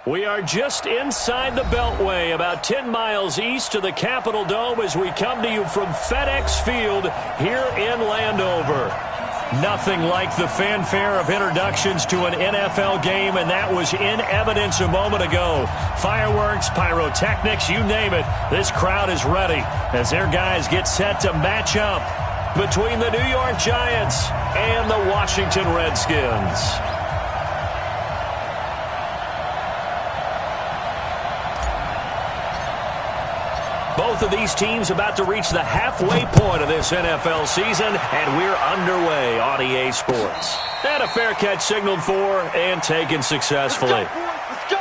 We are just inside the Beltway, about 10 miles east of the Capitol Dome as we come to you from FedEx Field here in Landover. Nothing like the fanfare of introductions to an NFL game, and that was in evidence a moment ago. Fireworks, pyrotechnics, you name it. This crowd is ready as their guys get set to match up between the New York Giants and the Washington Redskins. Both of these teams about to reach the halfway point of this NFL season, and we're underway on EA Sports. And a fair catch signaled for and taken successfully. Let's go.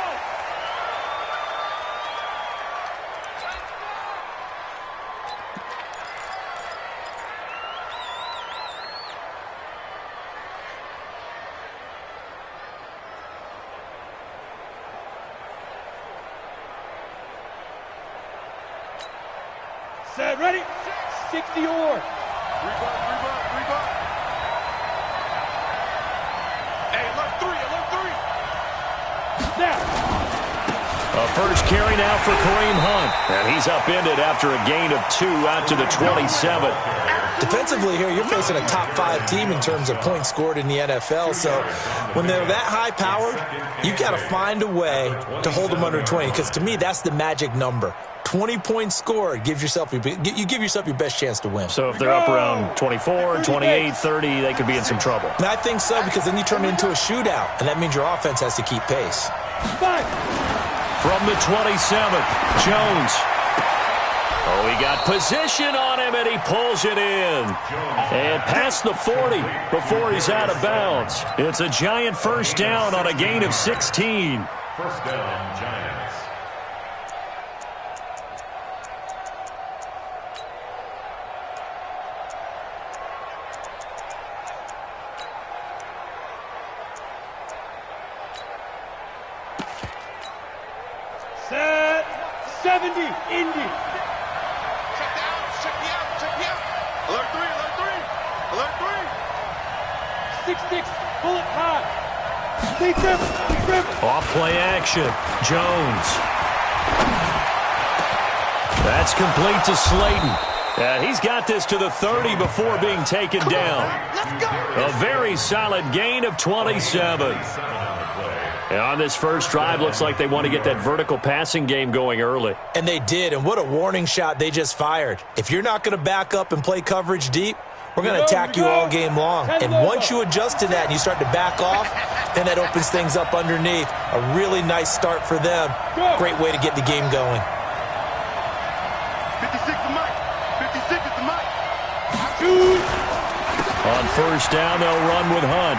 Set, ready, 60 or. Rebound. Hey, alert three. Now. A first carry now for Kareem Hunt. And he's upended after a gain of 2 out to the 27. Defensively here, you're facing a top 5 team in terms of points scored in the NFL. So when they're that high-powered, you've got to find a way to hold them under 20. Because to me, that's the magic number. 20 points scored, you give yourself your best chance to win. So if they're up around 24, 28, 30, they could be in some trouble. And I think so, because then you turn it into a shootout, and that means your offense has to keep pace. From the 27, Jones. Oh, he got position on him, and he pulls it in. And past the 40 before he's out of bounds. It's a Giant first down on a gain of 16. First down, Giants. Set, 70, Indy. Check me out. Alert three. 6-6, pull it high. Deep dribble. Off play action. Jones. That's complete to Slayton. And he's got this to the 30 before being taken down. Let's go. A very solid gain of 27. And on this first drive, looks like they want to get that vertical passing game going early. And they did, and what a warning shot they just fired. If you're not going to back up and play coverage deep, we're going to attack you all game long. And once you adjust to that and you start to back off, then that opens things up underneath. A really nice start for them. Great way to get the game going. 56 is Mike. 56 is the Mike. On first down, they'll run with Hunt.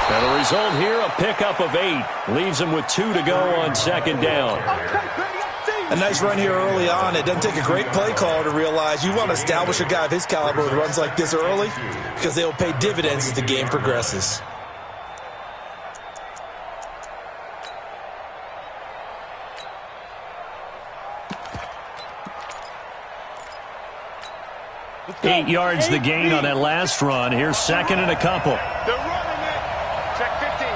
And the result here, a pickup of 8. Leaves them with 2 to go on second down. A nice run here early on. It doesn't take a great play call to realize you want to establish a guy of his caliber with runs like this early because they'll pay dividends as the game progresses. Eight yards the gain on that last run. Here's second and a couple. They're running it. Check 15.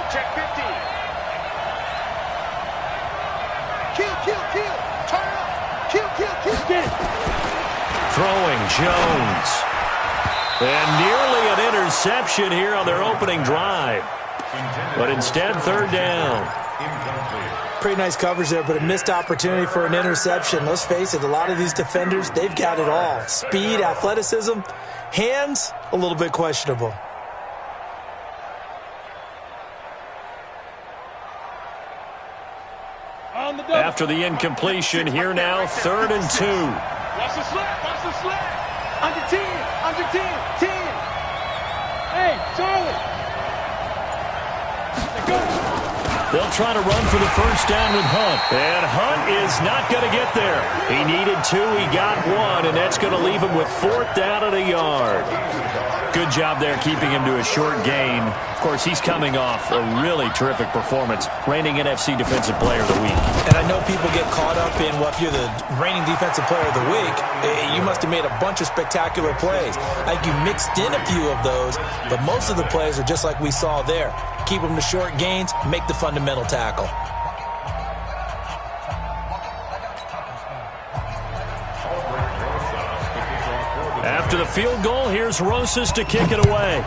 Kill. Turn up. Kill. Get it. Throwing Jones. And nearly an interception here on their opening drive. But instead, third down. Pretty nice coverage there, but a missed opportunity for an interception. Let's face it, a lot of these defenders, they've got it all. Speed, athleticism, hands, a little bit questionable. After the incompletion, here now, 3rd and 2. Watch the slap. Under 10. 10. Hey, Charlie. Go. They'll try to run for the first down with Hunt. And Hunt is not going to get there. He needed 2, he got 1, and that's going to leave him with 4th down and a yard. Good job there keeping him to a short gain. Of course, he's coming off a really terrific performance, reigning NFC Defensive Player of the Week. And I know people get caught up in, well, if you're the reigning Defensive Player of the Week, you must have made a bunch of spectacular plays. I think you mixed in a few of those, but most of the plays are just like we saw there. keep them to short gains, make the fundamental tackle. After the field goal, here's Rosas to kick it away.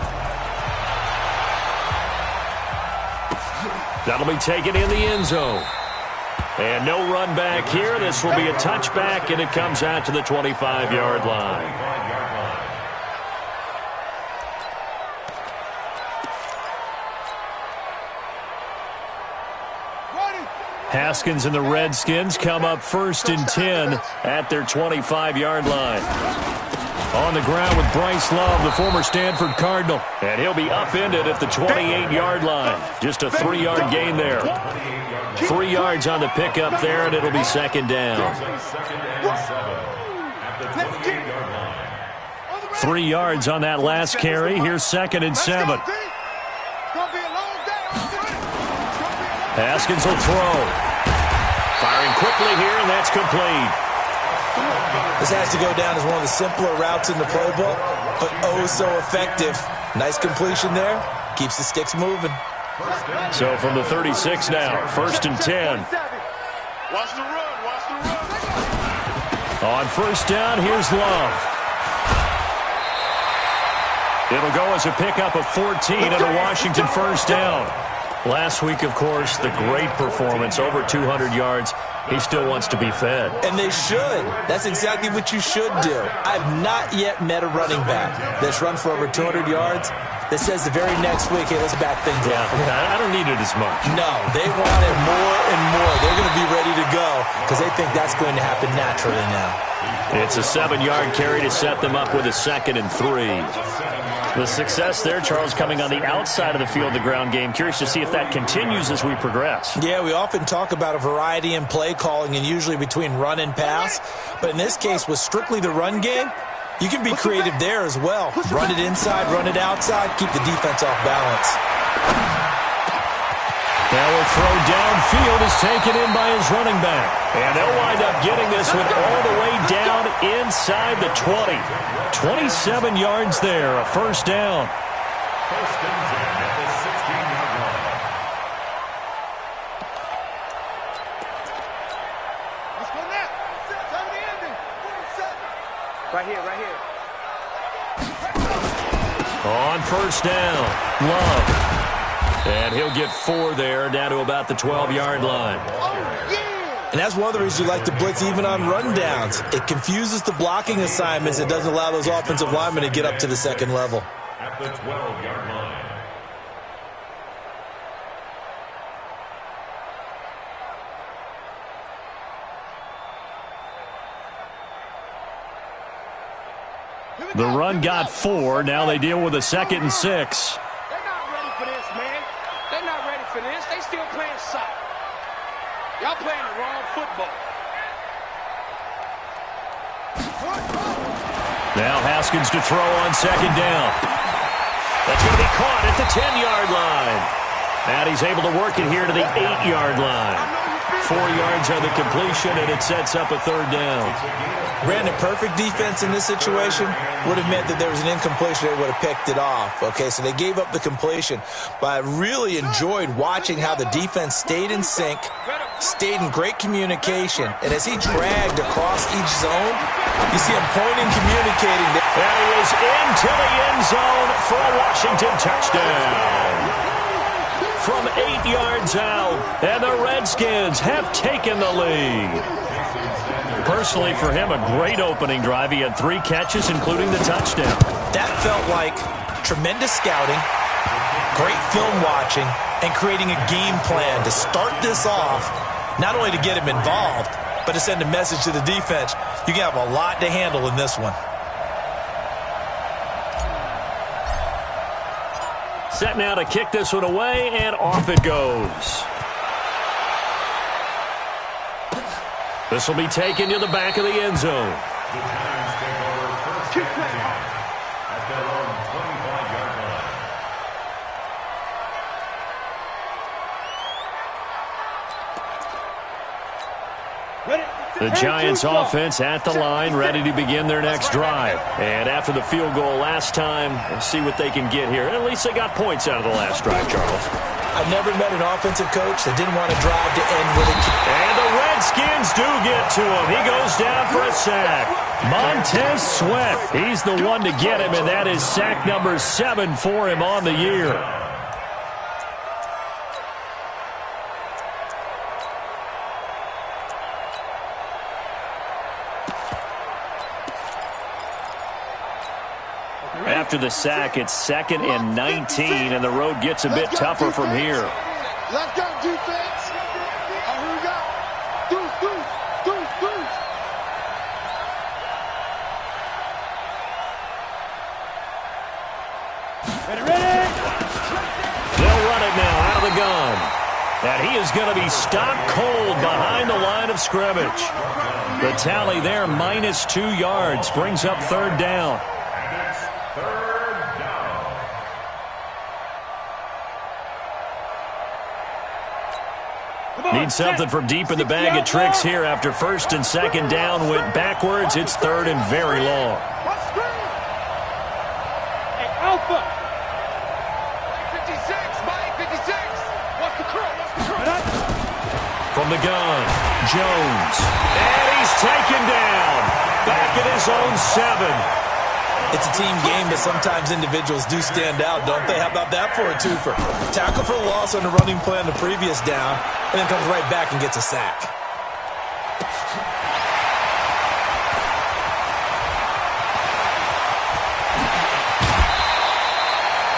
That'll be taken in the end zone. And no run back here. This will be a touchback, and it comes out to the 25-yard line. Haskins and the Redskins come up 1st and 10 at their 25-yard line. On the ground with Bryce Love, the former Stanford Cardinal. And he'll be upended at the 28-yard line. Just a 3-yard gain there. 3 yards on the pickup there, and it'll be 2nd down. 3 yards on that last carry. Here's 2nd and 7. Haskins will throw. Firing quickly here, and that's complete. This has to go down as one of the simpler routes in the playbook, but oh so effective. Nice completion there. Keeps the sticks moving. So from the 36 now, 1st and 10. Watch the run, watch the run. On 1st down, here's Love. It'll go as a pickup of 14 and a Washington 1st down. Last week, of course, the great performance, over 200 yards. He still wants to be fed. And they should. That's exactly what you should do. I've not yet met a running back that's run for over 200 yards that says the very next week, hey, let's back things up. I don't need it as much. No, they want it more and more. They're going to be ready to go because they think that's going to happen naturally now. It's a 7-yard carry to set them up with a 2nd and 3. The success there, Charles, coming on the outside of the field, the ground game. Curious to see if that continues as we progress. Yeah, we often talk about a variety in play calling and usually between run and pass. But in this case, with strictly the run game, you can be creative there as well. Run it inside, run it outside, keep the defense off balance. Now a throw downfield is taken in by his running back. And they'll wind up getting this one all the way down inside the 20. 27 yards there, a 1st down. 1st and 10 at the 16-yard line. Let's go now. Time to end it. Right here, right here. On 1st down, Love. And he'll get 4 there, down to about the 12-yard line. And that's one of the reasons you like to blitz even on rundowns. It confuses the blocking assignments. It doesn't allow those offensive linemen to get up to the 2nd level. At the 12-yard line. The run got 4. Now they deal with a 2nd and 6. They're not ready for this, man. They're not ready for this. They still playing soccer. Y'all playing the wrong football. Now Haskins to throw on 2nd down. That's going to be caught at the 10-yard line. And he's able to work it here to the 8-yard line. 4 yards on the completion, and it sets up a 3rd down. Brandon, perfect defense in this situation would have meant that there was an incompletion. They would have picked it off. Okay, so they gave up the completion. But I really enjoyed watching how the defense stayed in sync, stayed in great communication. And as he dragged across each zone, you see him pointing, communicating. And he is into the end zone for a Washington touchdown. From 8 yards out, and the Redskins have taken the lead. Personally, for him, a great opening drive. He had 3 catches, including the touchdown. That felt like tremendous scouting, great film watching, and creating a game plan to start this off, not only to get him involved, but to send a message to the defense. You can have a lot to handle in this one. Set now to kick this one away, and off it goes. This will be taken to the back of the end zone. The Giants take over 1st and 10 at their own 25-yard line. Ready? The Giants offense at the line, ready to begin their next drive. And after the field goal last time, we'll see what they can get here. At least they got points out of the last drive, Charles. I've never met an offensive coach that didn't want to drive to end with a kick. And the Redskins do get to him. He goes down for a sack. Montez Sweat, he's the one to get him, and that is sack number 7 for him on the year. After the sack, it's 2nd and 19, and the road gets a bit tougher from here. Let's go, defense. Here we go. Deuce. Ready. They'll run it now out of the gun. And he is going to be stopped cold behind the line of scrimmage. The tally there, -2 yards, brings up 3rd down. Need something from deep in the bag of tricks here after 1st and 2nd down went backwards. It's 3rd and very long. Hey, Alpha. 56, Mike, 56. What's the curl? From the gun, Jones. And he's taken down. Back at his own 7. It's a team game, but sometimes individuals do stand out, don't they? How about that for a twofer? Tackle for a loss on the running play on the previous down, and then comes right back and gets a sack.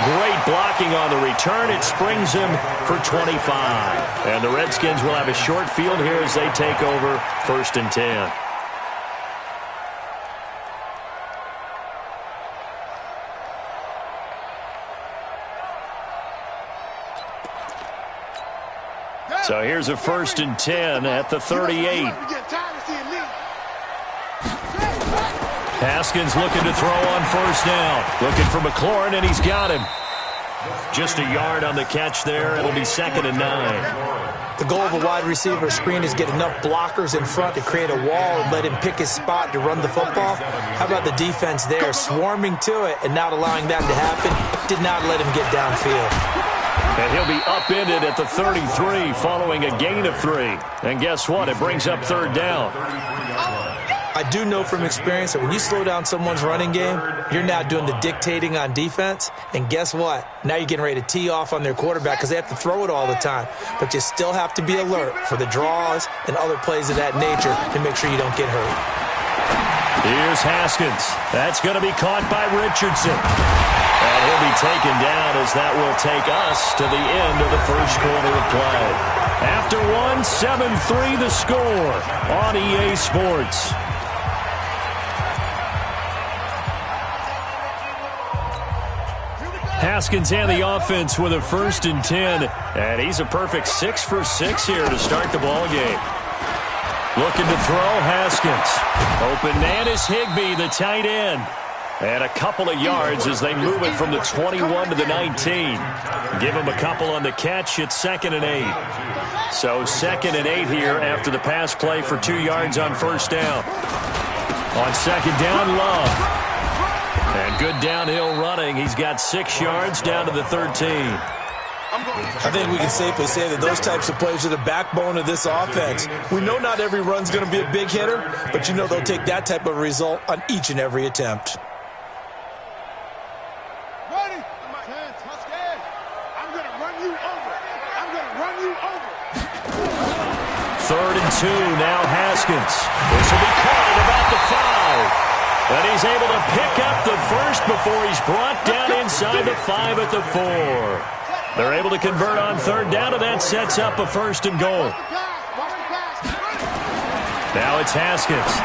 Great blocking on the return. It springs him for 25. And the Redskins will have a short field here as they take over 1st and 10. So here's a 1st and 10 at the 38. Haskins looking to throw on 1st down. Looking for McLaurin, and he's got him. Just a yard on the catch there. It'll be 2nd and 9. The goal of a wide receiver screen is get enough blockers in front to create a wall and let him pick his spot to run the football. How about the defense there, swarming to it and not allowing that to happen? Did not let him get downfield. And he'll be upended at the 33 following a gain of 3. And guess what? It brings up 3rd down. I do know from experience that when you slow down someone's running game, you're now doing the dictating on defense. And guess what? Now you're getting ready to tee off on their quarterback because they have to throw it all the time. But you still have to be alert for the draws and other plays of that nature to make sure you don't get hurt. Here's Haskins. That's going to be caught by Richardson. And he'll be taken down as that will take us to the end of the 1st quarter of play. After 1, 7-3 the score on EA Sports. Haskins and the offense with a 1st and 10. And he's a perfect 6 for 6 here to start the ball game. Looking to throw, Haskins. Open man is Higbee, the tight end. And a couple of yards as they move it from the 21 to the 19. Give him a couple on the catch. It's 2nd and 8. So 2nd and 8 here after the pass play for 2 yards on 1st down. On 2nd down, Love. And good downhill running. He's got 6 yards down to the 13. I think we can safely say that those types of plays are the backbone of this offense. We know not every run's going to be a big hitter, but you know they'll take that type of result on each and every attempt. Ready? I'm going to run you over. 3rd and 2, now Haskins. This will be caught at about the 5. But he's able to pick up the 1st before he's brought down inside the 5 at the 4. They're able to convert on 3rd down, and that sets up a 1st and goal. Now it's Haskins.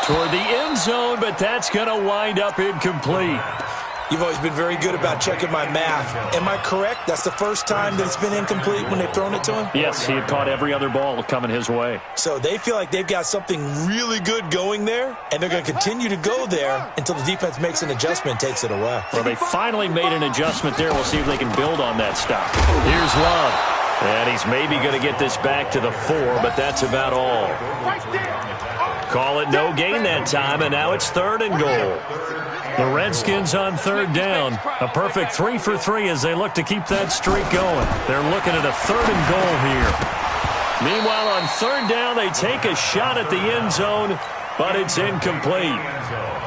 Toward the end zone, but that's going to wind up incomplete. You've always been very good about checking my math. Am I correct? That's the first time that it's been incomplete when they've thrown it to him? Yes, he had caught every other ball coming his way. So they feel like they've got something really good going there, and they're going to continue to go there until the defense makes an adjustment and takes it away. Well, they finally made an adjustment there. We'll see if they can build on that stuff. Here's Love. And he's maybe going to get this back to the 4, but that's about all. Call it no gain that time, and now it's 3rd and goal. The Redskins on 3rd down. A perfect 3 for 3 as they look to keep that streak going. They're looking at a 3rd and goal here. Meanwhile, on 3rd down, they take a shot at the end zone, but it's incomplete.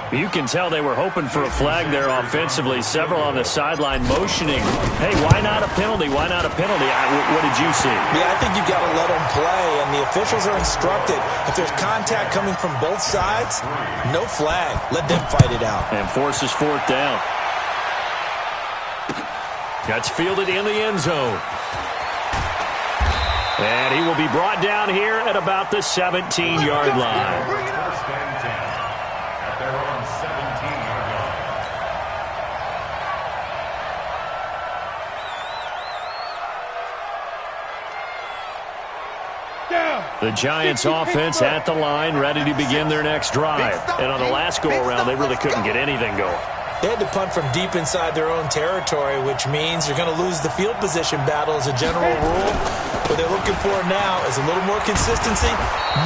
You can tell they were hoping for a flag there offensively. Several on the sideline motioning. Hey, why not a penalty? Why not a penalty? What did you see? Yeah, I think you've got to let them play, and the officials are instructed. If there's contact coming from both sides, no flag. Let them fight it out. And forces 4th down. That's fielded in the end zone. And he will be brought down here at about the 17-yard line. First and 10 at their own 17-yard line. The Giants offense at the line, ready to begin their next drive. And on the last go-around, they really couldn't get anything going. They had to punt from deep inside their own territory, which means you're going to lose the field position battle as a general rule. What they're looking for now is a little more consistency,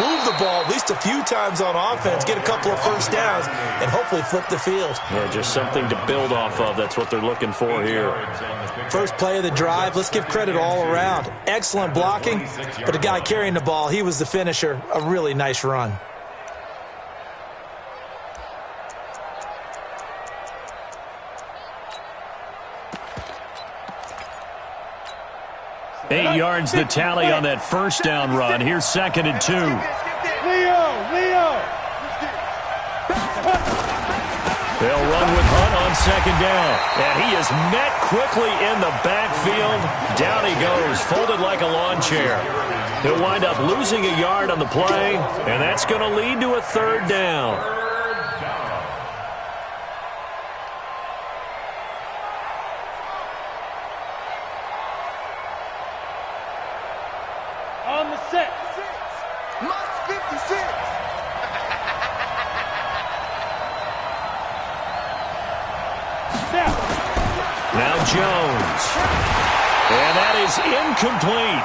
move the ball at least a few times on offense, get a couple of first downs, and hopefully flip the field. Yeah, just something to build off of. That's what they're looking for here. First play of the drive, let's give credit all around. Excellent blocking, but the guy carrying the ball, he was the finisher. A really nice run. Eight yards the tally on that first down run. Here's 2nd and 2. Leo! They'll run with Hunt on 2nd down. And he is met quickly in the backfield. Down he goes, folded like a lawn chair. He'll wind up losing a yard on the play, and that's going to lead to a 3rd down. On the set. Minus 56. Now Jones. And that is incomplete.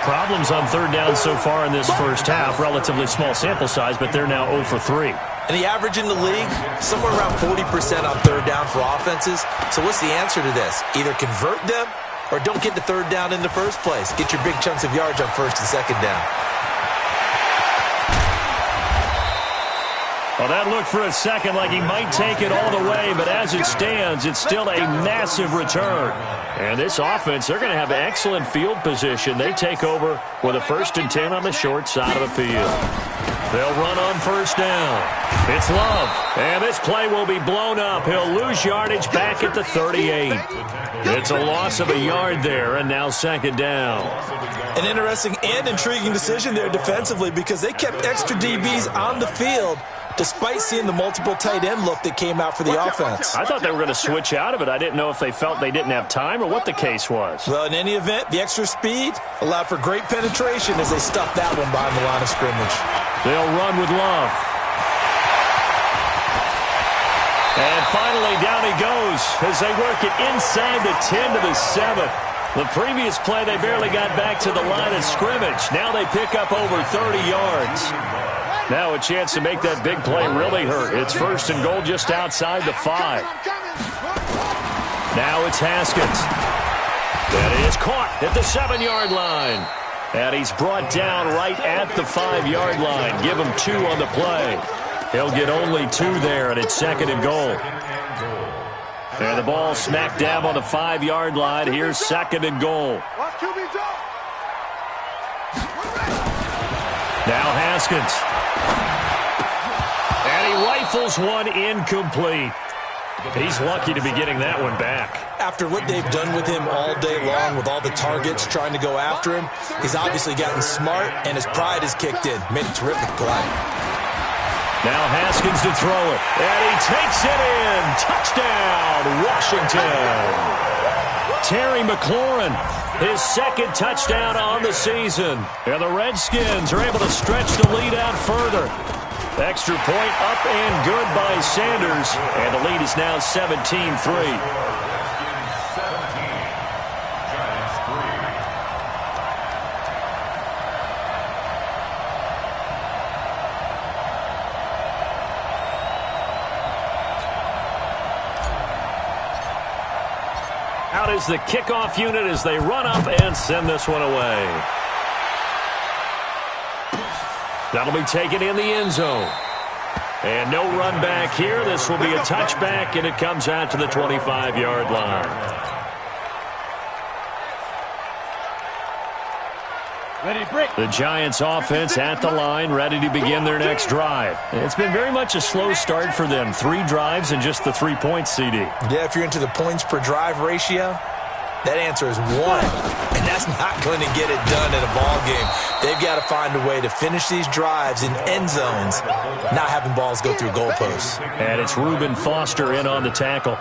Problems on 3rd down so far in this first half. Relatively small sample size, but they're now 0 for 3. And the average in the league, somewhere around 40% on 3rd down for offenses. So what's the answer to this? Either convert them or don't get the 3rd down in the first place. Get your big chunks of yards on 1st and 2nd down. Well, that looked for a second like he might take it all the way, but as it stands, it's still a massive return. And this offense, they're going to have excellent field position. They take over with a 1st and 10 on the short side of the field. They'll run on 1st down. It's Love. And this play will be blown up. He'll lose yardage back at the 38. It's a loss of a yard there, and now 2nd down. An interesting and intriguing decision there defensively because they kept extra DBs on the field despite seeing the multiple tight end look that came out for the offense. I thought they were going to switch out of it. I didn't know if they felt they didn't have time or what the case was. Well, in any event, the extra speed allowed for great penetration as they stuffed that one behind the line of scrimmage. They'll run with Love. And finally, down he goes as they work it inside the 10 to the 7. The previous play, they barely got back to the line of scrimmage. Now they pick up over 30 yards. Now a chance to make that big play really hurt. It's 1st and goal just outside the 5. Now it's Haskins. That is caught at the 7-yard line. And he's brought down right at the 5-yard line. Give him 2 on the play. He'll get only 2 there, and it's 2nd and goal. And the ball smack dab on the 5-yard line. Here's 2nd and goal. Now Haskins. And he rifles one incomplete. He's lucky to be getting that one back. After what they've done with him all day long, with all the targets trying to go after him, he's obviously gotten smart, and his pride has kicked in. Made a terrific play. Now Haskins to throw it. And he takes it in. Touchdown, Washington. Terry McLaurin, his 2nd touchdown on the season. And the Redskins are able to stretch the lead out further. Extra point up and good by Sanders. And the lead is now 17-3. out as the kickoff unit as they run up and send this one away. That'll be taken in the end zone. And no run back here. This will be a touchback, and it comes out to the 25-yard line. The Giants offense at the line, ready to begin their next drive. It's been very much a slow start for them. 3 drives and just the 3 points, CD. Yeah, if you're into the points per drive ratio, that answer is 1. And that's not going to get it done in a ball game. They've got to find a way to finish these drives in end zones, not having balls go through goalposts. And it's Reuben Foster in on the tackle.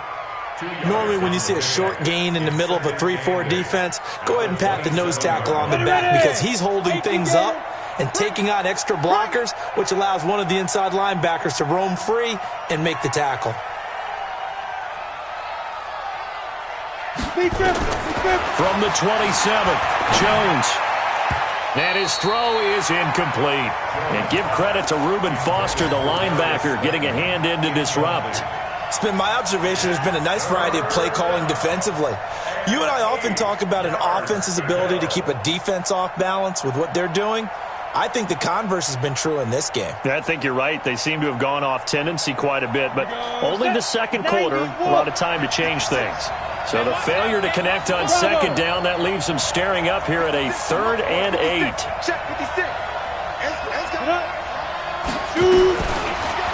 Normally when you see a short gain in the middle of a 3-4 defense, go ahead and pat the nose tackle on the back because he's holding things up and taking on extra blockers, which allows one of the inside linebackers to roam free and make the tackle. From the 27, Jones. And his throw is incomplete. And give credit to Reuben Foster, the linebacker, getting a hand in to disrupt. It's been my observation there's been a nice variety of play calling defensively. You and I often talk about an offense's ability to keep a defense off balance with what they're doing. I think the converse has been true in this game. I think you're right. They seem to have gone off tendency quite a bit, but only the second quarter, a lot of time to change things. So the failure to connect on second down, that leaves them staring up here at a 3rd and 8.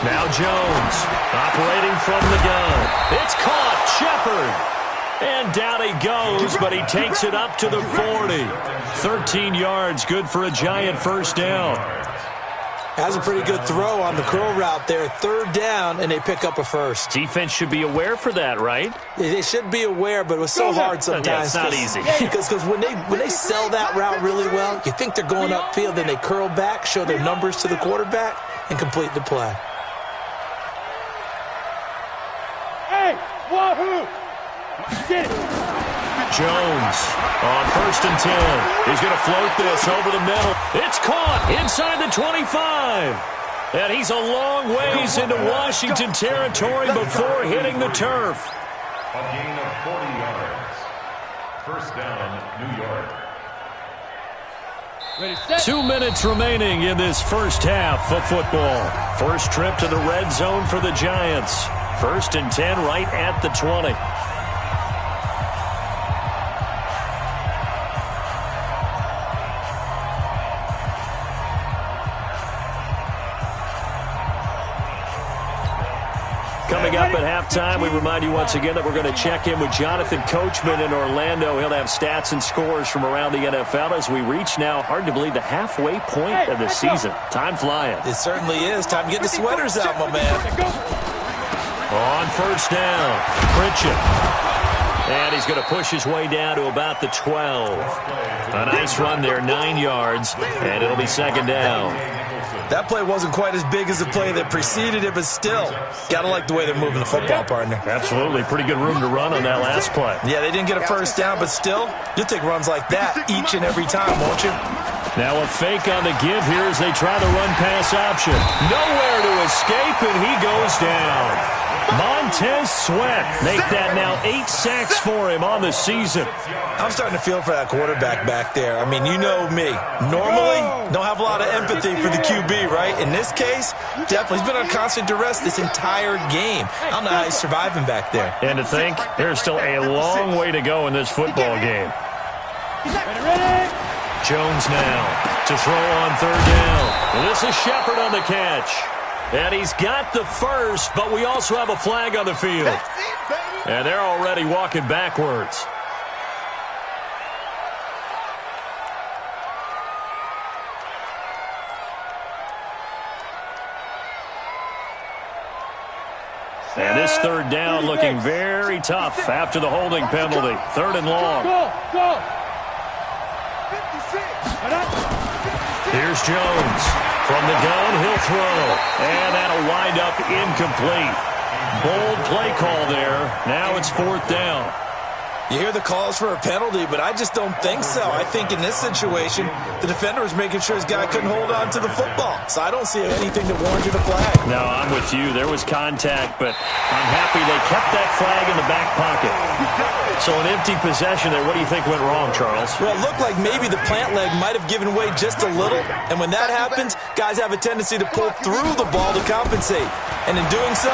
Now Jones, operating from the gun. It's caught, Shepard. And down he goes, but he takes it up to the 40. 13 yards, good for a Giant first down. Has a pretty good throw on the curl route there. 3rd down, and they pick up a first. Defense should be aware for that, right? They should be aware, but it was so hard sometimes. Yeah, it's not easy. Because when they sell that route really well, you think they're going upfield, then they curl back, show their numbers to the quarterback, and complete the play. Hey, wahoo! Get it. Jones on 1st and 10. He's going to float this over the middle. It's caught inside the 25. And he's a long ways into Washington territory before hitting the turf. A gain of 40 yards. First down, New York. 2 minutes remaining in this first half of football. First trip to the red zone for the Giants. 1st and 10 right at the 20. Coming up at halftime, we remind you once again that we're going to check in with Jonathan Coachman in Orlando. He'll have stats and scores from around the NFL as we reach now, hard to believe, the halfway point of the season. Time flying. It certainly is. Time to get the sweaters out, my man. On 1st down, Pritchett. And he's going to push his way down to about the 12. A nice run there, 9 yards, and it'll be 2nd down. That play wasn't quite as big as the play that preceded it, but still, got to like the way they're moving the football, partner. Absolutely. Pretty good room to run on that last play. Yeah, they didn't get a first down, but still, you'll take runs like that each and every time, won't you? Now a fake on the give here as they try the run-pass option. Nowhere to escape, and he goes down. Montez Sweat make that now 8 sacks for him on the season. I'm starting to feel for that quarterback back there. I mean, you know me. Normally, don't have a lot of empathy for the QB, right? In this case, definitely. He's been on constant duress this entire game. I don't know how he's surviving back there. And to think, there's still a long way to go in this football game. Jones now to throw on 3rd down. And this is Shepard on the catch. And he's got the first, but we also have a flag on the field. And they're already walking backwards. And this 3rd down looking very tough after the holding penalty. 3rd and long. Go. 56. Here's Jones. From the gun, he'll throw. And that'll wind up incomplete. Bold play call there. Now it's 4th down. You hear the calls for a penalty, but I just don't think so. I think in this situation, the defender was making sure his guy couldn't hold on to the football. So I don't see anything that warranted a flag. No, I'm with you. There was contact, but I'm happy they kept that flag in the back pocket. So an empty possession there. What do you think went wrong, Charles? Well, it looked like maybe the plant leg might have given way just a little. And when that happens, guys have a tendency to pull through the ball to compensate. And in doing so,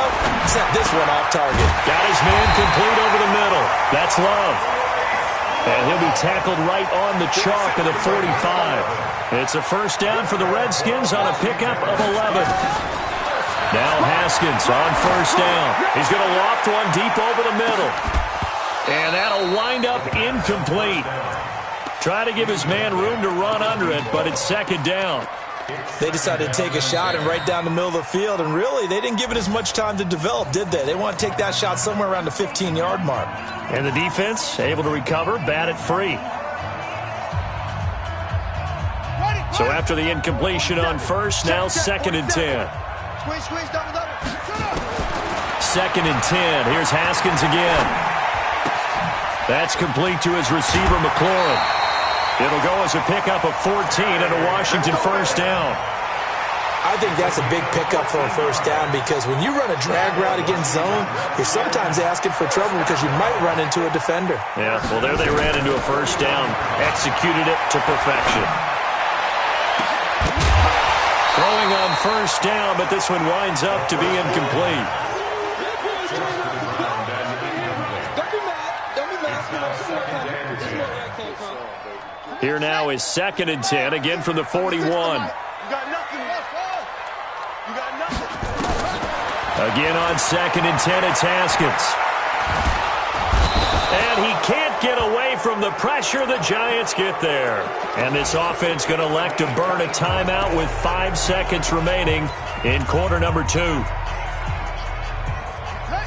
sent this one off target. Got his man complete over the middle. That's Love. And he'll be tackled right on the chalk of the 45. It's a first down for the Redskins on a pickup of 11. Now Haskins on first down. He's going to loft one deep over the middle. And that'll wind up incomplete. Try to give his man room to run under it, but it's second down. They decided to take a shot and right down the middle of the field, and really, they didn't give it as much time to develop, did they? They want to take that shot somewhere around the 15-yard mark. And the defense able to recover, bat it free. So after the incompletion on first, now second and 10. Squeeze, double. Second and 10. Here's Haskins again. That's complete to his receiver, McLaurin. It'll go as a pickup of 14 and a Washington first down. I think that's a big pickup for a first down because when you run a drag route against zone, you're sometimes asking for trouble because you might run into a defender. Yeah, well, there they ran into a first down, executed it to perfection. Throwing on first down, but this one winds up to be incomplete. Here now is second and 10, again from the 41. Again on second and 10, it's Haskins. And he can't get away from the pressure. The Giants get there. And this offense going to elect to burn a timeout with 5 seconds remaining in quarter number 2.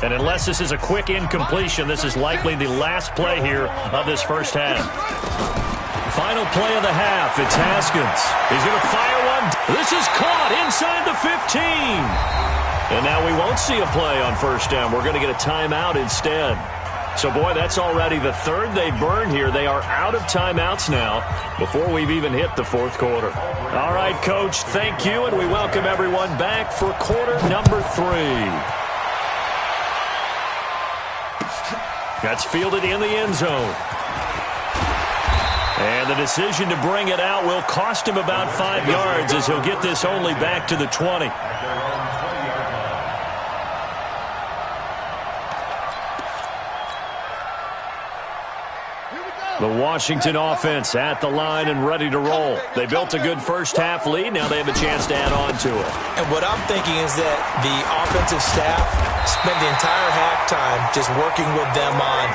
And unless this is a quick incompletion, this is likely the last play here of this first half. Final play of the half. It's Haskins. He's going to fire one. This is caught inside the 15. And now we won't see a play on first down. We're going to get a timeout instead. So, boy, that's already the third they burned here. They are out of timeouts now before we've even hit the fourth quarter. All right, Coach, thank you, and we welcome everyone back for quarter number 3. That's fielded in the end zone. And the decision to bring it out will cost him about 5 yards as he'll get this only back to the 20. The Washington offense at the line and ready to roll. They built a good first half lead. Now they have a chance to add on to it. And what I'm thinking is that the offensive staff spent the entire halftime just working with them on,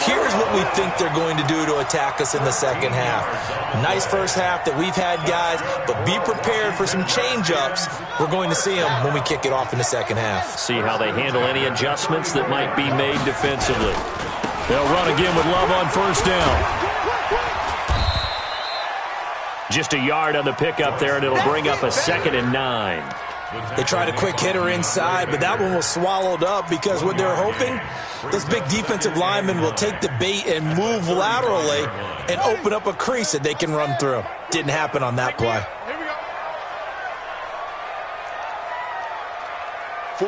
here's what we think they're going to do to attack us in the second half. Nice first half that we've had, guys, but be prepared for some change-ups. We're going to see them when we kick it off in the second half. See how they handle any adjustments that might be made defensively. They'll run again with Love on first down. Just a yard on the pickup there, and it'll bring up a 2nd and 9. They tried a quick hitter inside, but that one was swallowed up because what they're hoping, those big defensive linemen will take the bait and move laterally and open up a crease that they can run through. Didn't happen on that play. Here we go.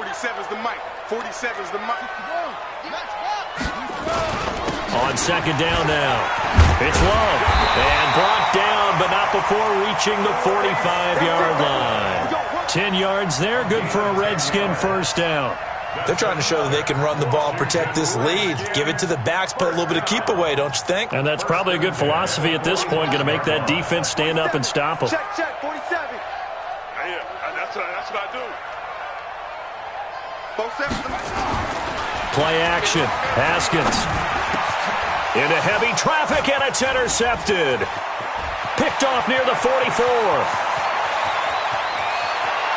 47's the mic. 47's the mic. On second down now. It's Love. And brought down, but not before reaching the 45-yard line. 10 yards there. Good for a Redskin first down. They're trying to show that they can run the ball, protect this lead, give it to the backs, put a little bit of keep away, don't you think? And that's probably a good philosophy at this point, going to make that defense stand up and stop them. Check, 47. Yeah, that's what I do. Both sevens. Play action. Haskins. Into heavy traffic, and it's intercepted. Picked off near the 44.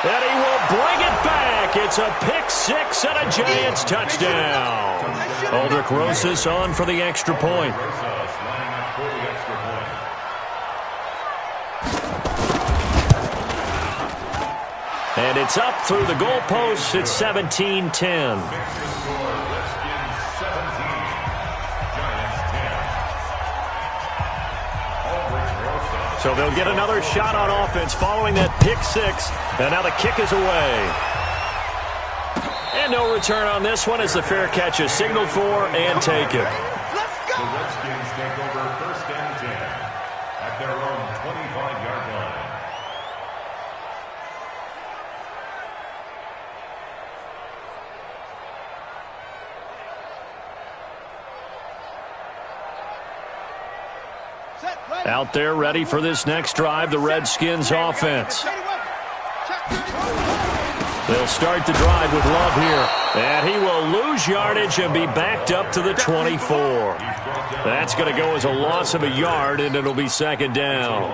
And he will bring it back. It's a pick six and a Giants touchdown. Aldrich Rosas on for the extra point. And it's up through the goalposts. It's 17-10. So they'll get another shot on offense following that pick six. And now the kick is away. And no return on this one as the fair catch is signaled for and taken. The Redskins take over first and 10 at their own 25-yard line. Out there ready for this next drive, the Redskins offense. They'll start the drive with Love here. And he will lose yardage and be backed up to the 24. That's going to go as a loss of a yard, and it'll be second down.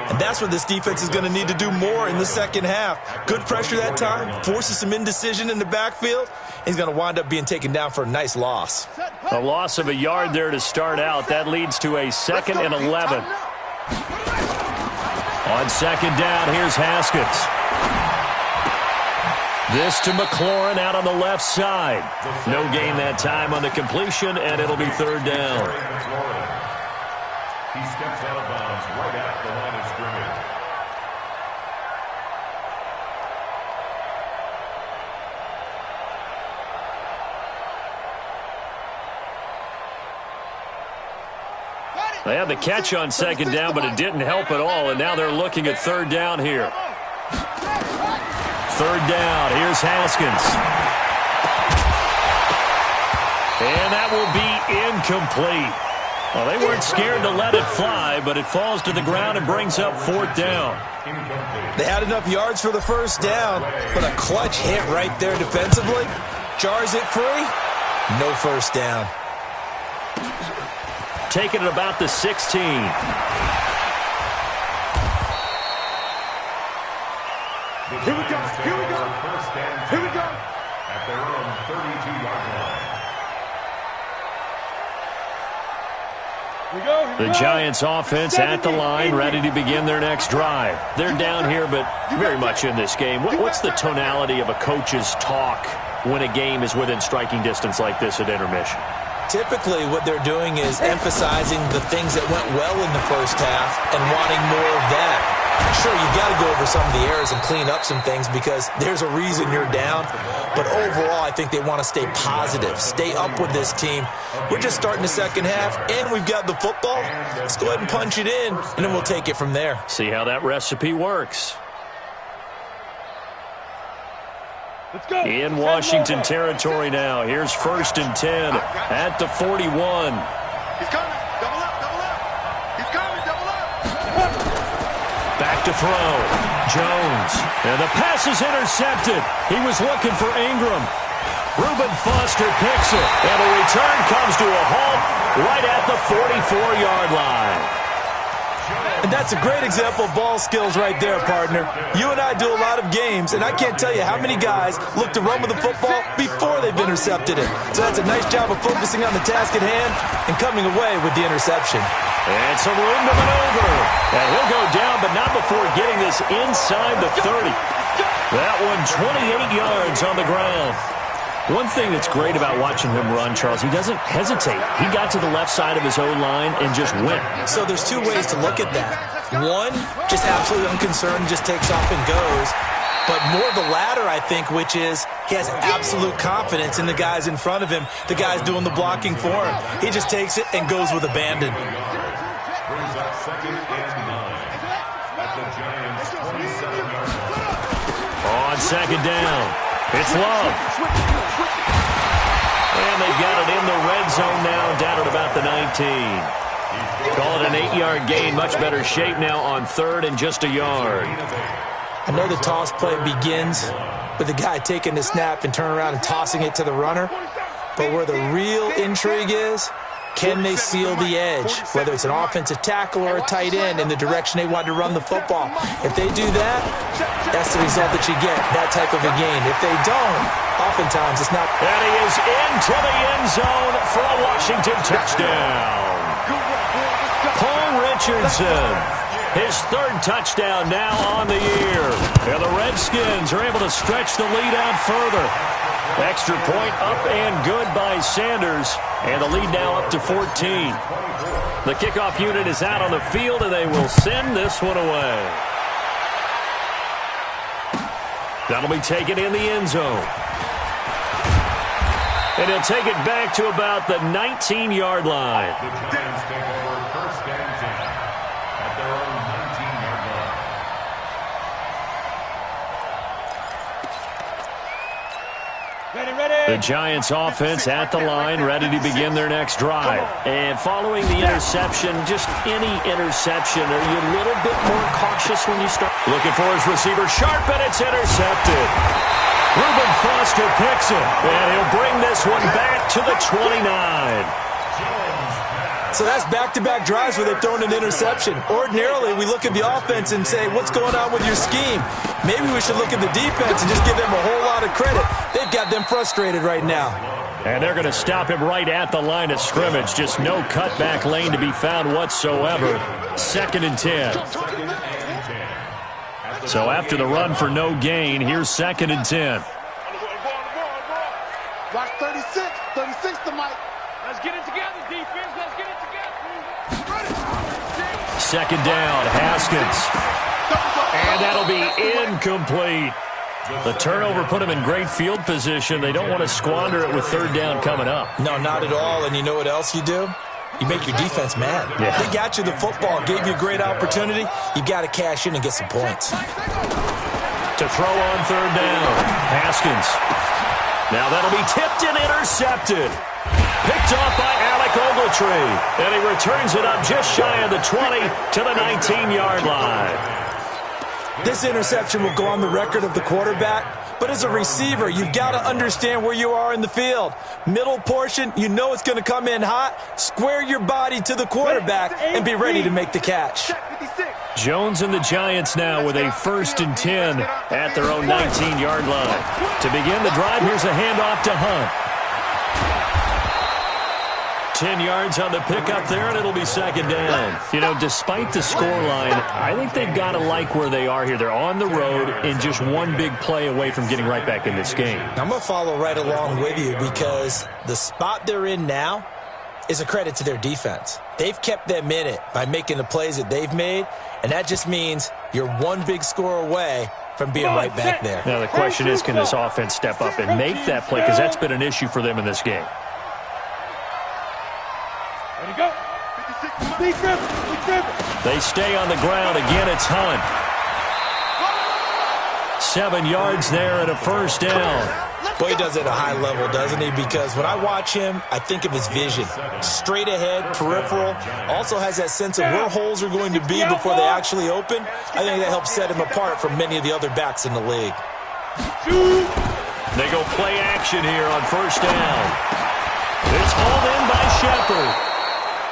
And that's what this defense is going to need to do more in the second half. Good pressure that time, forces some indecision in the backfield. He's going to wind up being taken down for a nice loss. A loss of a yard there to start out. That leads to a 2nd and 11. On second down, here's Haskins. This to McLaurin out on the left side. No gain that time on the completion, and it'll be third down. He steps out of bounds right at the line of scrimmage. They had the catch on second down, but it didn't help at all, and now they're looking at third down here. Third down, here's Haskins. And that will be incomplete. Well, they weren't scared to let it fly, but it falls to the ground and brings up fourth down. They had enough yards for the first down, but a clutch hit right there defensively. Jars it free. No first down. Taking it about the 16. Here we go. Here we go. First and 10 Here we go. at their own 32-yard line. The Giants offense at the line, ready to begin their next drive. They're down here, but very much in this game. What's the tonality of a coach's talk when a game is within striking distance like this at intermission? Typically, what they're doing is emphasizing the things that went well in the first half and wanting more of that. Sure, you've got to go over some of the errors and clean up some things because there's a reason you're down. But overall, I think they want to stay positive, stay up with this team. We're just starting the second half, and we've got the football. Let's go ahead and punch it in, and then we'll take it from there. See how that recipe works. In Washington territory now. Here's first and 10 at the 41. He's coming. Double up, double up. He's coming, double up. Back to throw. Jones. And the pass is intercepted. He was looking for Ingram. Reuben Foster picks it. And the return comes to a halt right at the 44-yard line. And that's a great example of ball skills right there, partner. You and I do a lot of games, and I can't tell you how many guys look to run with the football before they've intercepted it. So that's a nice job of focusing on the task at hand and coming away with the interception. And some room to maneuver. And he'll go down, but not before getting this inside the 30. That one 28 yards on the ground. One thing that's great about watching him run, Charles, he doesn't hesitate. He got to the left side of his own line and just went. So there's two ways to look at that. One, just absolutely unconcerned, just takes off and goes. But more the latter, I think, which is he has absolute confidence in the guys in front of him, the guys doing the blocking for him. He just takes it and goes with abandon. Brings up second and 9 at the Giants' 27-yard line. On second down, it's Love. And they've got it in the red zone now, down at about the 19. Call it an 8-yard gain, much better shape now on third and just a yard. I know the toss play begins with the guy taking the snap and turning around and tossing it to the runner. But where the real intrigue is, can they seal the edge, whether it's an offensive tackle or a tight end, in the direction they want to run the football? If they do that, that's the result that you get, that type of a gain. If they don't, oftentimes it's not. And he is into the end zone for a Washington touchdown. Paul Richardson. His third touchdown now on the year. And the Redskins are able to stretch the lead out further. Extra point up and good by Sanders. And the lead now up to 14. The kickoff unit is out on the field, and they will send this one away. That'll be taken in the end zone. And he'll take it back to about the 19-yard line. The Giants take over first and 10 at their own 19-yard line. The Giants offense at the line, ready to begin their next drive. And following the interception, just any interception, are you a little bit more cautious when you start? Looking for his receiver, sharp, and it's intercepted. Reuben Foster picks it, and he'll bring this one back to the 29. So that's back-to-back drives where they've thrown an interception. Ordinarily, we look at the offense and say, what's going on with your scheme? Maybe we should look at the defense and just give them a whole lot of credit. They've got them frustrated right now. And they're going to stop him right at the line of scrimmage. Just no cutback lane to be found whatsoever. 2nd and 10. So after the run for no gain, here's 2nd and 10. Watch 36. 36 to Mike. Let's get it together, defense. Let's get it together. 2nd down, Haskins. And that'll be incomplete. The turnover put him in great field position. They don't want to squander it with 3rd down coming up. No, not at all. And you know what else you do? You make your defense mad. Yeah. They got you the football, gave you a great opportunity. You got to cash in and get some points. To throw on 3rd down, Haskins. Now that'll be tipped and intercepted. Picked off by Alec Ogletree. And he returns it up just shy of the 20 to the 19-yard line. This interception will go on the record of the quarterback, but as a receiver, you've got to understand where you are in the field. Middle portion, you know it's going to come in hot. Square your body to the quarterback and be ready to make the catch. Jones and the Giants now with a 1st and 10 at their own 19-yard line. To begin the drive, here's a handoff to Hunt. 10 yards on the pickup there, and it'll be 2nd down. You know, despite the scoreline, I think they've got to like where they are here. They're on the road and just one big play away from getting right back in this game. I'm going to follow right along with you because the spot they're in now is a credit to their defense. They've kept them in it by making the plays that they've made, and that just means you're one big score away from being right back there. Now, the question is, can this offense step up and make that play? Because that's been an issue for them in this game. Go. They stay on the ground. Again, it's Hunt. 7 yards there and a 1st down. Boy, he does it at a high level, doesn't he? Because when I watch him, I think of his vision. Straight ahead, peripheral. Also has that sense of where holes are going to be before they actually open. I think that helps set him apart from many of the other backs in the league. They go play action here on 1st down. It's hauled in by Shepard.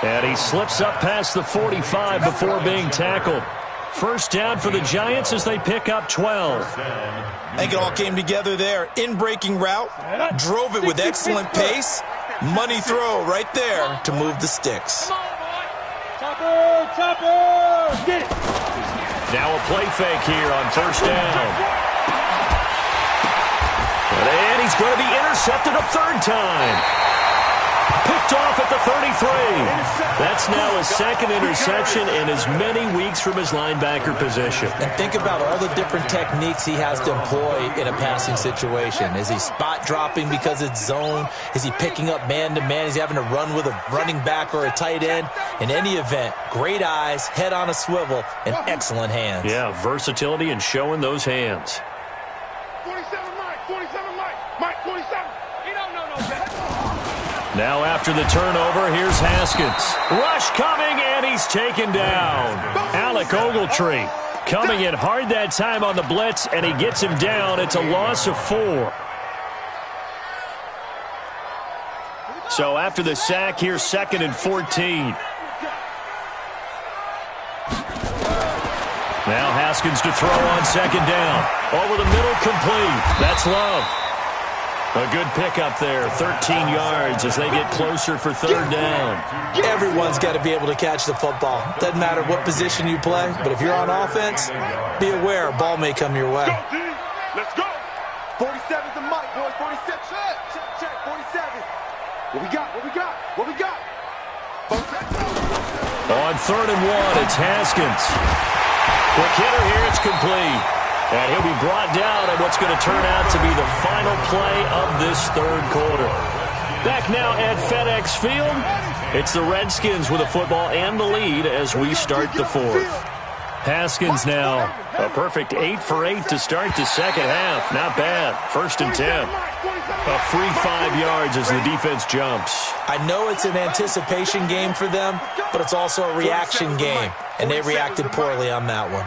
And he slips up past the 45 before being tackled. 1st down for the Giants as they pick up 12. I think it all came together there. In-breaking route, drove it with excellent pace. Money throw right there to move the sticks. Chopper! Get it! Now a play fake here on 1st down. And he's going to be intercepted a 3rd time. Picked off at the 33. That's now his 2nd interception in as many weeks from his linebacker position. And think about all the different techniques he has to employ in a passing situation. Is he spot dropping because it's zone? Is he picking up man-to-man? Is he having to run with a running back or a tight end? In any event, great eyes, head on a swivel, and excellent hands. Yeah, versatility and showing those hands. 47 Mike, 47 Mike, Mike 47. He don't know no better. Now after the turnover, here's Haskins. Rush coming, and he's taken down. Alec Ogletree coming in hard that time on the blitz, and he gets him down. It's a loss of 4. So after the sack, here's 2nd and 14. Now Haskins to throw on 2nd down. Over the middle, complete. That's Love. A good pickup there, 13 yards as they get closer for third down. Everyone's got to be able to catch the football. Doesn't matter what position you play, but if you're on offense, be aware a ball may come your way. Let's go. 47's the mic, boys. 47. Check. 47. What we got? What we got? On 3rd and 1, it's Haskins. Quick hitter here, it's complete. And he'll be brought down at what's going to turn out to be the final play of this third quarter. Back now at FedEx Field, it's the Redskins with a football and the lead as we start the fourth. Haskins now, a perfect 8 for 8 to start the second half. Not bad. 1st and 10. A free 5 yards as the defense jumps. I know it's an anticipation game for them, but it's also a reaction game, and they reacted poorly on that one.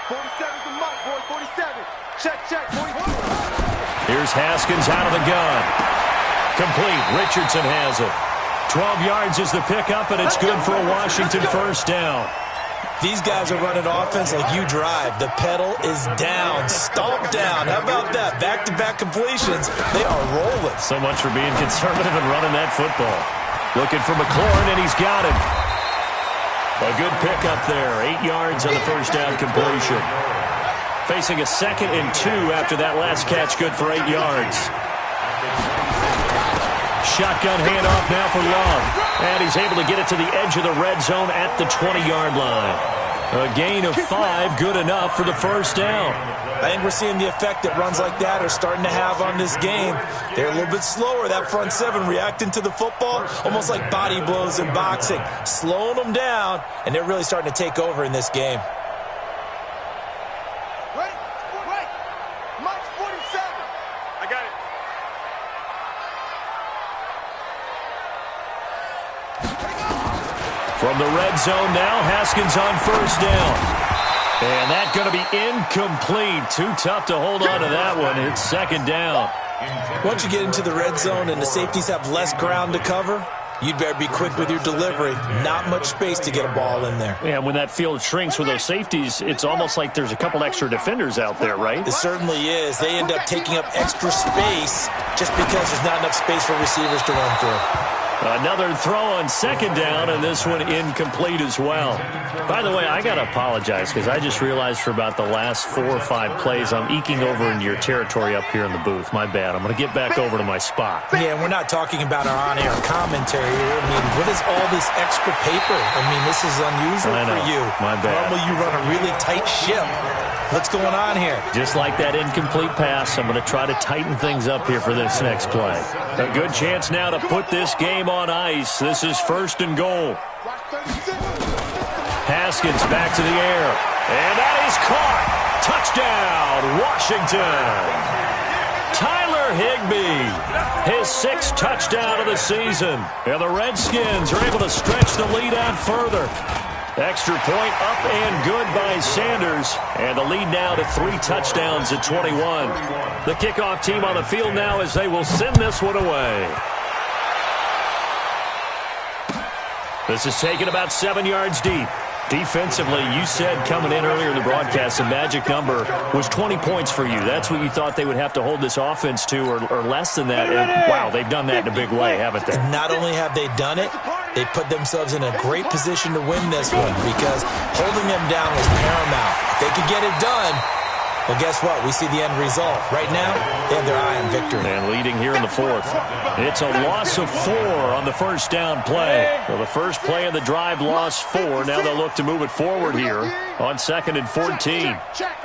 47's the mic, boys. 47. Check. 42. Here's Haskins out of the gun. Complete. Richardson has it. 12 yards is the pickup, and it's good for a Washington first down. These guys are running offense like you drive. The pedal is down, stomp down. How about that? Back-to-back completions. They are rolling. So much for being conservative and running that football. Looking for McLaurin, and he's got him. A good pickup there. 8 yards on the first down completion. Facing a 2nd and 2 after that last catch, good for 8 yards. Shotgun handoff now for Love. And he's able to get it to the edge of the red zone at the 20-yard line. A gain of 5, good enough for the first down. I think we're seeing the effect that runs like that are starting to have on this game. They're a little bit slower, that front 7, reacting to the football, almost like body blows in boxing, slowing them down, and they're really starting to take over in this game. Wait. Mike's 47. I got it. From the red zone now, Haskins on first down. And that's going to be incomplete. Too tough to hold on to that one. It's 2nd down. Once you get into the red zone and the safeties have less ground to cover, you'd better be quick with your delivery. Not much space to get a ball in there. Yeah, when that field shrinks with those safeties, it's almost like there's a couple extra defenders out there, right? It certainly is. They end up taking up extra space just because there's not enough space for receivers to run through. Another throw on 2nd down, and this one incomplete as well. By the way, I got to apologize because I just realized for about the last 4 or 5 plays, I'm eking over into your territory up here in the booth. My bad. I'm going to get back over to my spot. Yeah, we're not talking about our on-air commentary here. I mean, what is all this extra paper? I mean, this is unusual for you. My bad. Normally you run a really tight ship. What's going on here? Just like that incomplete pass, I'm going to try to tighten things up here for this next play. A good chance now to put this game on ice. This is 1st and goal. Haskins back to the air. And that is caught. Touchdown, Washington. Tyler Higbee, his 6th touchdown of the season. And the Redskins are able to stretch the lead out further. Extra point up and good by Sanders. And the lead now to 3 touchdowns at 21. The kickoff team on the field now as they will send this one away. This is taken about 7 yards deep. Defensively, you said coming in earlier in the broadcast, the magic number was 20 points for you. That's what you thought they would have to hold this offense to, or less than that. And, wow, they've done that in a big way, haven't they? And not only have they done it, they put themselves in a great position to win this one because holding them down was paramount. If they could get it done, well, guess what? We see the end result. Right now, they have their eye on victory. And leading here in the 4th. It's a loss of 4 on the first down play. Well, the first play of the drive lost 4. Now they'll look to move it forward here on 2nd and 14. Check.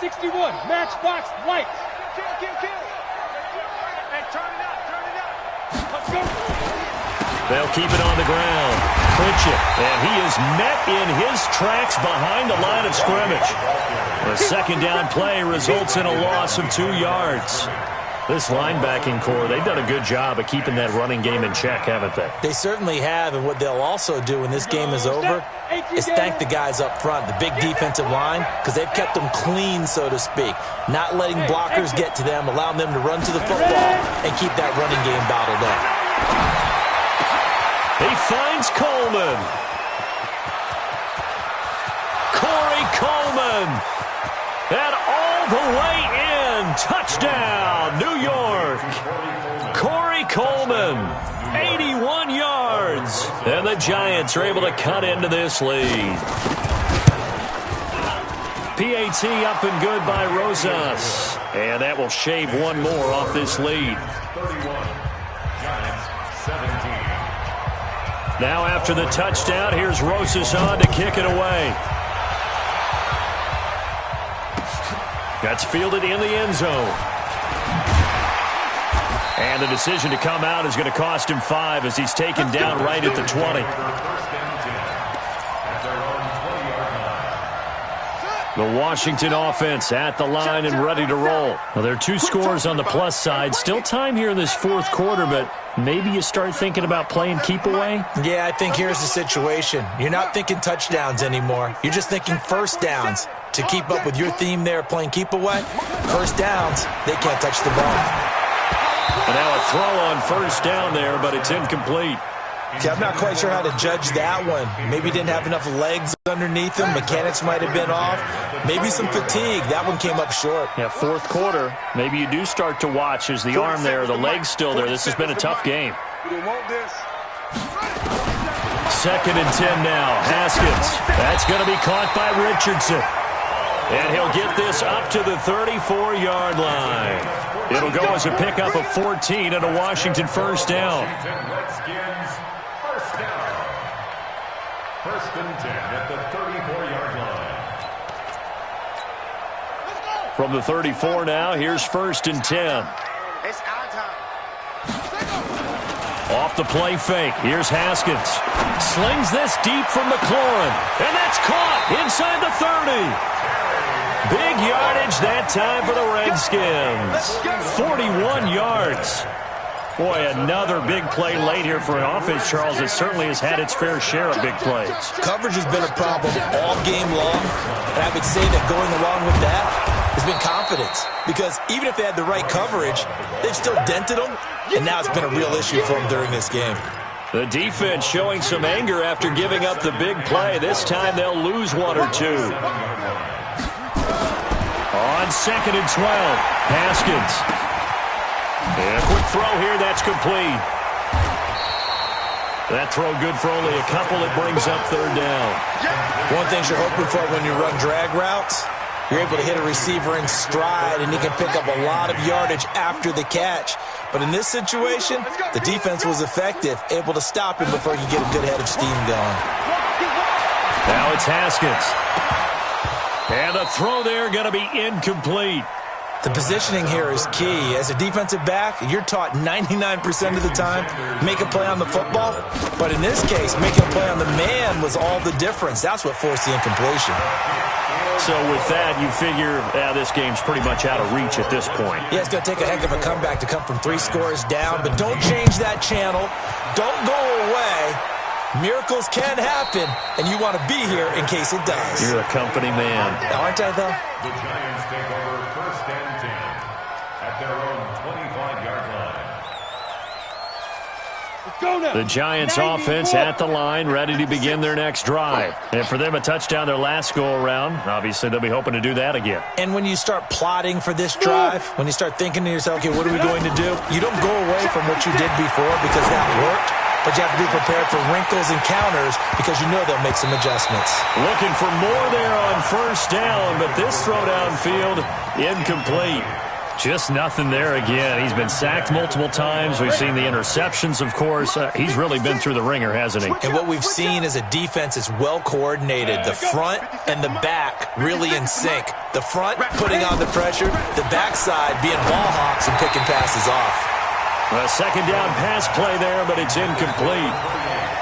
61, matchbox lights. Kill. Hey, turn it up. Let's go. They'll keep it on the ground. Clinch it. And he is met in his tracks behind the line of scrimmage. The 2nd down play results in a loss of 2 yards. This linebacking core, they've done a good job of keeping that running game in check, haven't they? They certainly have, and what they'll also do when this game is over is thank the guys up front, the big defensive line, because they've kept them clean, so to speak. Not letting blockers get to them, allowing them to run to the football and keep that running game bottled up. He finds Coleman. Corey Coleman. And all the way in. Touchdown, New York. Corey Coleman, 81 yards. And the Giants are able to cut into this lead. PAT up and good by Rosas. And that will shave one more off this lead. 31. Giants 17. Now after the touchdown, here's Rosas on to kick it away. That's fielded in the end zone. And the decision to come out is going to cost him 5 as he's taken down right at the 20. The Washington offense at the line and ready to roll. Well, there are 2 scores on the plus side. Still time here in this fourth quarter, but maybe you start thinking about playing keep away? Yeah, I think here's the situation. You're not thinking touchdowns anymore. You're just thinking first downs. To keep up with your theme there, playing keep away, first downs, they can't touch the ball. And now a throw on first down there, but it's incomplete. Yeah, I'm not quite sure how to judge that one. Maybe didn't have enough legs underneath him. Mechanics might have been off. Maybe some fatigue. That one came up short. Yeah, fourth quarter. Maybe you do start to watch as the arm there, the leg's still there. This has been a tough game. Second and 10 now. Haskins. That's going to be caught by Richardson. And he'll get this up to the 34-yard line. It'll go as a pickup of 14 and a Washington first down. Redskins first down. First and 10 at the 34-yard line. From the 34 now, here's first and 10. It's our time. Off the play fake. Here's Haskins. Slings this deep from McLaurin. And that's caught inside the 30. Big yardage that time for the Redskins. 41 yards. Boy, another big play late here for an offense, Charles, that certainly has had its fair share of big plays. Coverage has been a problem all game long, and I would say that going along with that has been confidence. Because even if they had the right coverage, they've still dented them, and now it's been a real issue for them during this game. The defense showing some anger after giving up the big play. This time they'll lose 1 or 2. On second and 12, Haskins. And a quick throw here, that's complete. That throw good for only a couple. It brings up third down. One thing you're hoping for when you run drag routes, you're able to hit a receiver in stride, and he can pick up a lot of yardage after the catch. But in this situation, the defense was effective, able to stop him before he could get a good head of steam going. Now it's Haskins. And the throw there going to be incomplete. The positioning here is key. As a defensive back, you're taught 99% of the time, make a play on the football. But in this case, making a play on the man was all the difference. That's what forced the incompletion. So with that, you figure this game's pretty much out of reach at this point. Yeah, it's going to take a heck of a comeback to come from 3 scores down. But don't change that channel. Don't go away. Miracles can happen, and you want to be here in case it does. You're a company man. Aren't I, though? The Giants take over first and 10 at their own 25-yard line. The Giants offense at the line, ready to begin their next drive. And for them, a touchdown their last go-around. Obviously, they'll be hoping to do that again. And when you start plotting for this drive, when you start thinking to yourself, okay, what are we going to do? You don't go away from what you did before because that worked. But you have to be prepared for wrinkles and counters because you know they'll make some adjustments. Looking for more there on first down, but this throw downfield, incomplete. Just nothing there again. He's been sacked multiple times. We've seen the interceptions, of course. He's really been through the ringer, hasn't he? And what we've seen is a defense that's well coordinated. The front and the back really in sync. The front putting on the pressure, the backside being ball hawks and picking passes off. A second down pass play there, but it's incomplete.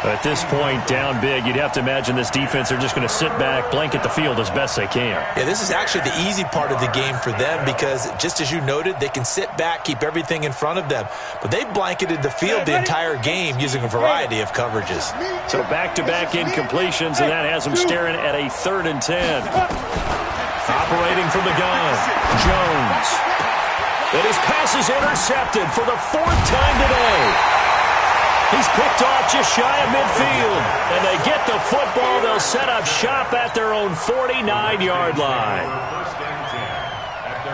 At this point, down big, you'd have to imagine this defense are just going to sit back, blanket the field as best they can. Yeah, this is actually the easy part of the game for them because, just as you noted, they can sit back, keep everything in front of them. But they blanketed the field the entire game using a variety of coverages. So back-to-back incompletions, and that has them staring at a 3rd and 10. Operating from the gun, Jones. And his pass is intercepted for the 4th time today. He's picked off just shy of midfield. And they get the football. They'll set up shop at their own 49-yard line. First and 10 at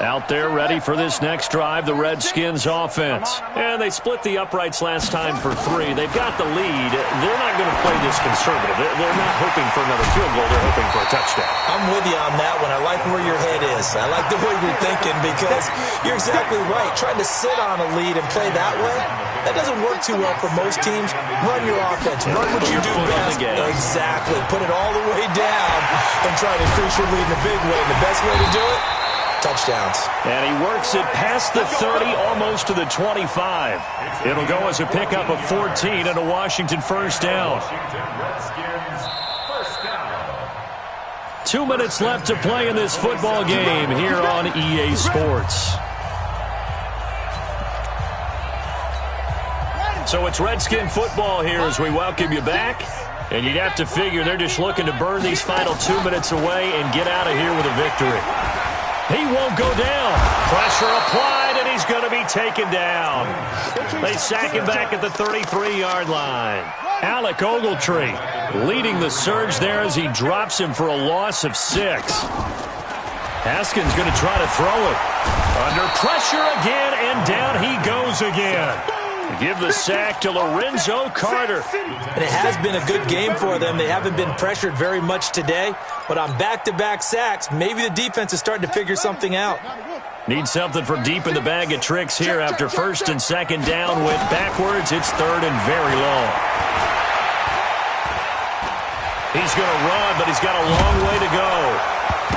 Out there ready for this next drive, the Redskins offense. And they split the uprights last time for 3. They've got the lead. They're not going to play this conservative. They're not hoping for another field goal. They're hoping for a touchdown. I'm with you on that one. I like where your head is. I like the way you're thinking because you're exactly right. Trying to sit on a lead and play that way, that doesn't work too well for most teams. Run your offense. Run what you do best. Exactly. Put it all the way down and try to increase your lead in a big way. And the best way to do it, touchdowns. And he works it past the 30, almost to the 25. It'll go as a pickup of 14 and a Washington first down. 2 minutes left to play in this football game here on EA Sports. So it's Redskin football here as we welcome you back. And you'd have to figure they're just looking to burn these final 2 minutes away and get out of here with a victory. He won't go down. Pressure applied, and he's going to be taken down. They sack him back at the 33-yard line. Alec Ogletree leading the surge there as he drops him for a loss of 6. Haskins going to try to throw it. Under pressure again, and down he goes again. Give the sack to Lorenzo Carter. And it has been a good game for them. They haven't been pressured very much today, but on back-to-back sacks, maybe the defense is starting to figure something out. Need something from deep in the bag of tricks here after first and second down went backwards. It's third and very long. He's going to run, but he's got a long way to go.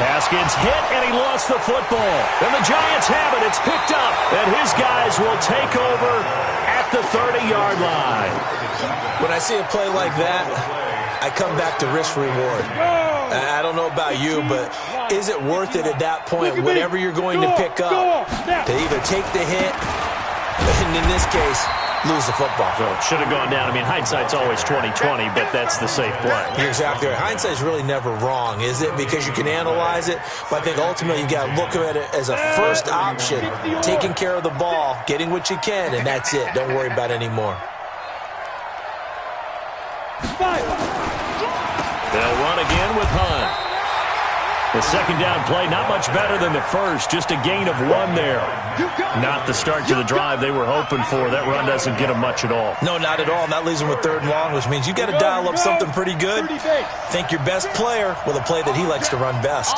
Haskins hit, and he lost the football. And the Giants have it. It's picked up, and his guys will take over at the 30-yard line. When I see a play like that, I come back to risk-reward. I don't know about you, but is it worth it at that point, whatever you're going to pick up, to either take the hit, and in this case, lose the football? So it should have gone down. I mean, hindsight's always 20/20, but that's the safe play. You're exactly right. Hindsight's really never wrong, is it? Because you can analyze it, but I think ultimately you got to look at it as a first option, taking care of the ball, getting what you can, and that's it. Don't worry about it anymore. They'll run again with Hunt. The second down play, not much better than the first, just a gain of 1 there. Not the start to the drive they were hoping for. That run doesn't get them much at all. No, not at all. And that leaves them with 3rd and long, which means you got to dial up something pretty good. Think your best player with a play that he likes to run best.